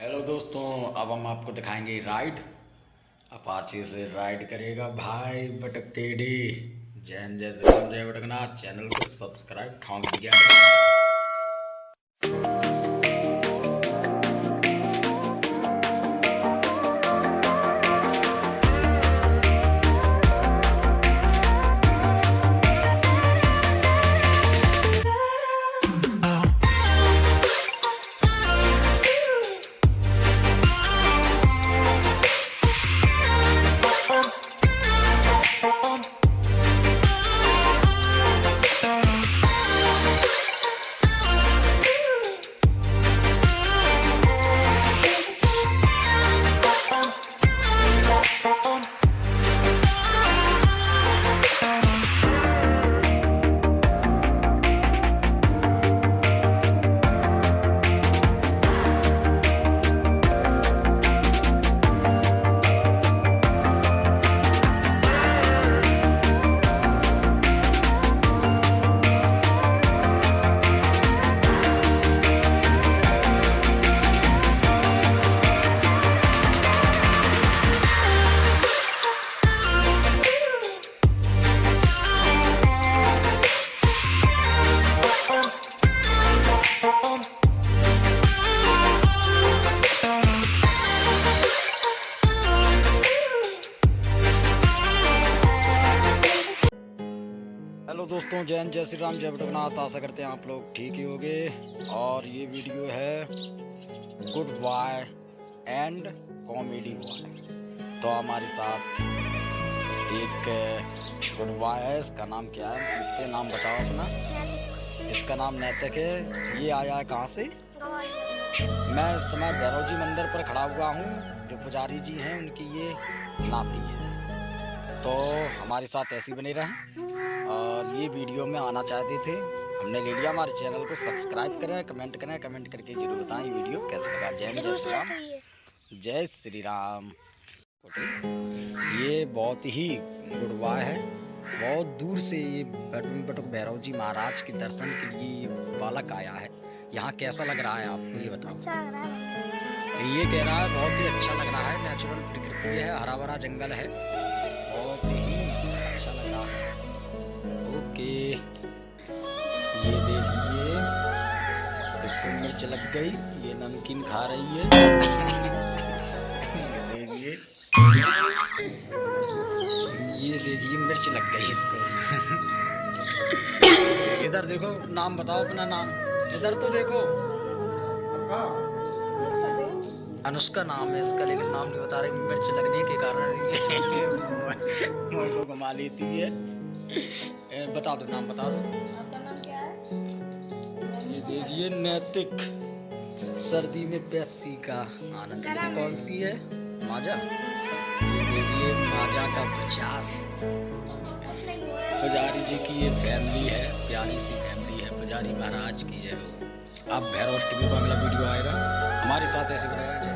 Hello दोस्तों, अब हम आपको दिखाएंगे राइड। अपाचे से राइड करेगा भाई बटकेडी। जय हिंद, जय श्री राम, जय बटकनाथ। चैनल को सब्सक्राइब ठोंक दिया। हेलो दोस्तों, जय हिंद, जय श्री राम, जय बटकनाथ। आशा करते हैं आप लोग ठीक ही होंगे। और ये वीडियो है good boy and comedy boy. तो हमारे साथ एक गुड बॉय है। इसका नाम क्या है? लिखते नाम बताओ अपना। इसका नाम नैतिक है। ये आया है कहाँ से? मैं इस समय भैरव जी मंदिर पर खड़ा हुआ हूँ। जो पुजारी जी हैं उनकी ये नाती है। तो हमारे साथ ऐसे ही बने रहें। और ये वीडियो में आना चाहते थे, हमने ले लिया। हमारे चैनल को सब्सक्राइब करें, कमेंट करें, कमेंट करके जरूर बताएं ये वीडियो कैसा लगा। जय हिंद, जय श्री राम, जय श्री राम। ये बहुत ही गुड बॉय है। बहुत दूर से ये बटुक भैरव जी महाराज के दर्शन के लिए ये बालक आया है। यहाँ कैसा लग रहा है आपको ये बताओ? अच्छा लग रहा है। ये कह रहा है बहुत ही अच्छा लग रहा है। नेचुरल प्रकृति है, हरा भरा जंगल है, बहुत ही अच्छा लग रहा है। ओके, ये देखिए इसको मिर्च लग गई, ये नमकीन खा रही है। ये देखिए मिर्च लग गई इसको। इधर देखो, नाम बताओ अपना नाम। इधर तो देखो, अनुष्का नाम है इसका, लेकिन नाम नहीं बता रही। मिर्च लगने के कारण मुंह को घुमा लेती है। बता दो, नाम बता दो। आपका नाम क्या है? ये देखिए नैतिक। सर्दी में पेप्सी का आनंद। कौन सी है? माजा। ये देखिए माजा का प्रचार। पुजारी जी की ये फैमिली है, प्यारी सी फैमिली है। पुजारी महाराज की जय हो। अब भैरव अष्टमी को अगला वीडियो आएगा। हमारे साथ ऐसे बनेगा।